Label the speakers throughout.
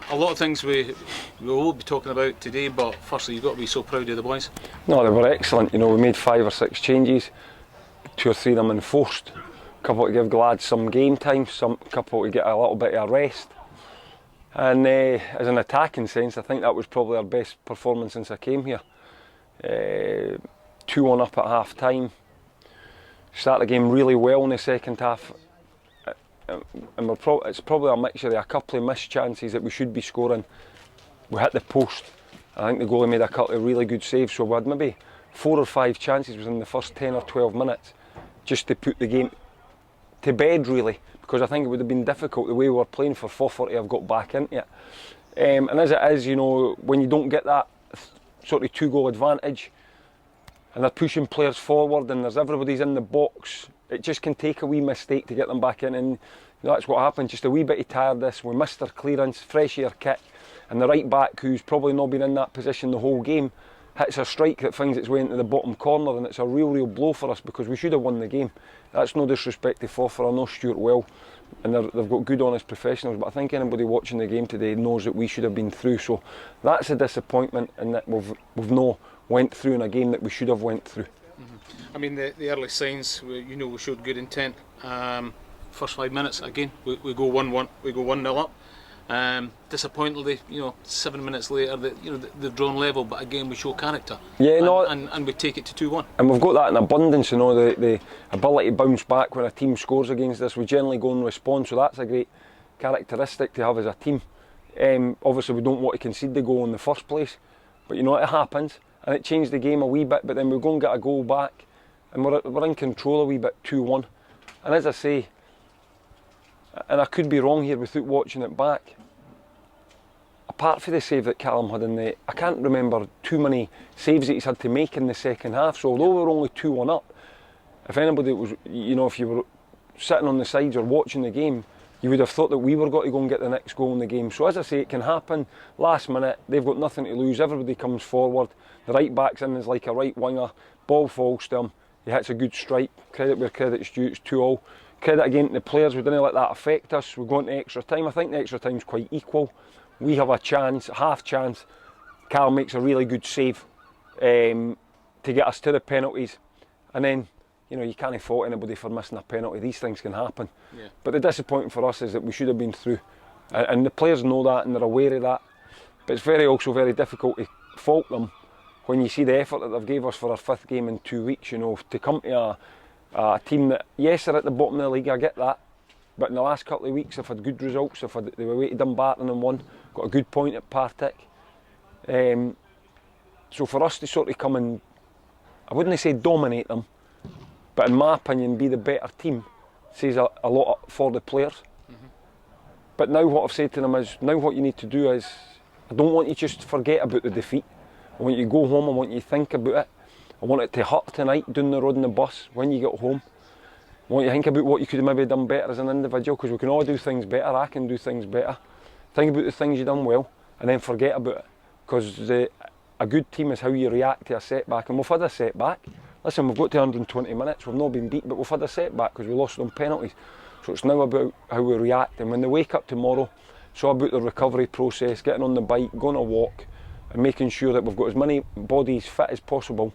Speaker 1: A lot of things we will be talking about today, but firstly you've got to be so proud of the boys.
Speaker 2: No, they were excellent. We made 5 or 6 changes, 2 or 3 of them enforced. A couple to give the lads some game time, couple to get a little bit of a rest. And as an attacking sense, I think that was probably our best performance since I came here. 2-1 up at half time. Started the game really well in the second half. And it's probably a mixture of a couple of missed chances that we should be scoring. We hit the post. I think the goalie made a couple of really good saves, so we had maybe 4 or 5 chances within the first 10 or 12 minutes just to put the game to bed, really, because I think it would have been difficult the way we were playing for Forfar to have got back into it. And as it is, when you don't get that sort of 2-goal advantage and they're pushing players forward and there's everybody's in the box, it just can take a wee mistake to get them back in, and that's what happened. Just a wee bit of tiredness. We missed our clearance, fresh air kick, and the right back, who's probably not been in that position the whole game, hits a strike that finds its way into the bottom corner, and it's a real blow for us because we should have won the game. That's no disrespect to Forfar. I know Stuart well, and they've got good, honest professionals, but I think anybody watching the game today knows that we should have been through. So that's a disappointment, in that we've no went through in a game that we should have went through.
Speaker 1: I mean, the early signs, we showed good intent. First 5 minutes, again, we go 1-1, we go 1-0 up. Disappointingly, 7 minutes later, they've drawn level, but again, we show character. Yeah, and we take it to 2-1.
Speaker 2: And we've got that in abundance, the ability to bounce back when a team scores against us. We generally go and respond, so that's a great characteristic to have as a team. Obviously, we don't want to concede the goal in the first place, but it happens, and it changed the game a wee bit, but then we go and get a goal back, and we're in control a wee bit, 2-1. And as I say, and I could be wrong here without watching it back, apart from the save that Callum had I can't remember too many saves that he's had to make in the second half. So although we were only 2-1 up, if anybody was, if you were sitting on the sides or watching the game, you would have thought that we were going to go and get the next goal in the game. So as I say, it can happen. Last minute, they've got nothing to lose. Everybody comes forward. The right back's in as like a right winger. Ball falls to him. He hits a good strike. Credit where credit's due. It's 2-2. Credit again to the players. We didn't let that affect us. We go into extra time. I think the extra time's quite equal. We have a chance, half chance. Carl makes a really good save to get us to the penalties, and then you can't fault anybody for missing a penalty. These things can happen. Yeah. But the disappointing for us is that we should have been through, and the players know that and they're aware of that. But it's also very difficult to fault them when you see the effort that they've gave us for our 5th game in 2 weeks. To come to a team that, yes, they're at the bottom of the league. I get that. But in the last couple of weeks, they've had good results. They were away to Dumbarton and won. Got a good point at Partick. So for us to sort of come and, I wouldn't say dominate them, but in my opinion, be the better team, says a lot for the players. Mm-hmm. But now what I've said to them is, now what you need to do is, I don't want you just to forget about the defeat. I want you to go home, I want you to think about it. I want it to hurt tonight down the road in the bus when you get home. I want you to think about what you could have maybe done better as an individual, because we can all do things better. I can do things better. Think about the things you've done well, and then forget about it. Because a good team is how you react to a setback, and we've had a setback. Listen, we've got to 120 minutes, we've not been beat, but we've had a setback because we lost on penalties. So it's now about how we react, and when they wake up tomorrow, it's all about the recovery process, getting on the bike, going a walk, and making sure that we've got as many bodies fit as possible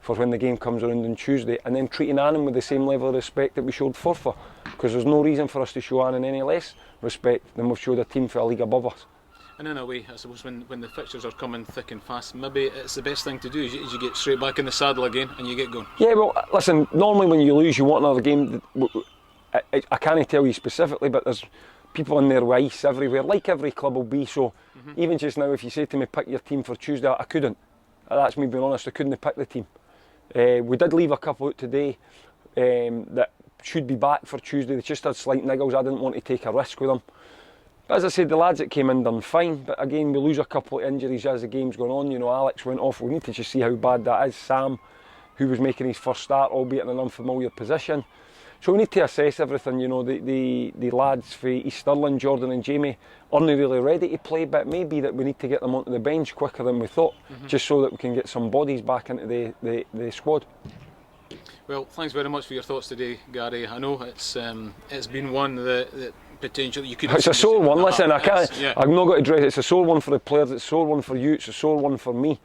Speaker 2: for when the game comes around on Tuesday, and then treating Annan with the same level of respect that we showed Forfar, because there's no reason for us to show Annan any less respect than we've showed a team for a league above us.
Speaker 1: And in a way, I suppose when the fixtures are coming thick and fast, maybe it's the best thing to do is you get straight back in the saddle again and you get going.
Speaker 2: Yeah, well, listen, normally when you lose, you want another game. I can't tell you specifically, but there's people in there with ice everywhere, like every club will be. So even just now, if you say to me, pick your team for Tuesday, I couldn't. That's me being honest, I couldn't have picked the team. We did leave a couple out today that should be back for Tuesday. They just had slight niggles. I didn't want to take a risk with them. As I said, the lads that came in done fine, but again, we lose a couple of injuries as the game's gone on. Alex went off. We need to just see how bad that is. Sam, who was making his first start, albeit in an unfamiliar position. So we need to assess everything. The lads for East Stirling, Jordan and Jamie, aren't really ready to play, but it may be that we need to get them onto the bench quicker than we thought, just so that we can get some bodies back into the squad.
Speaker 1: Well, thanks very much for your thoughts today, Gary. I know it's been one that potentially you could.
Speaker 2: It's a sore one. Listen, I can't.
Speaker 1: Yeah.
Speaker 2: I'm not going to dress. It's a sore one for the players. It's a sore one for you. It's a sore one for me,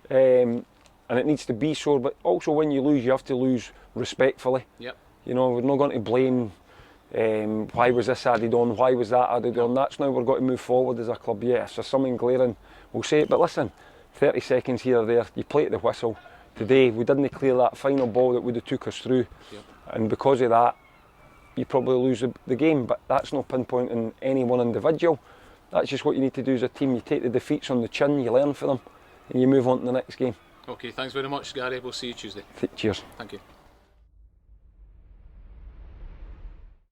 Speaker 2: and it needs to be sore. But also, when you lose, you have to lose respectfully.
Speaker 1: Yep.
Speaker 2: You know, we're not going to blame. Why was this added on? Why was that added on? That's now we're going to move forward as a club. Yes, there's something glaring. We'll say it. But listen, 30 seconds here or there. You play at the whistle. Today we didn't clear that final ball that would have took us through, and because of that, you probably lose the game. But that's not pinpointing any one individual. That's just what you need to do as a team. You take the defeats on the chin, you learn from them, and you move on to the next game.
Speaker 1: Okay, thanks very much, Gary. We'll see you Tuesday.
Speaker 2: Cheers.
Speaker 1: Thank you.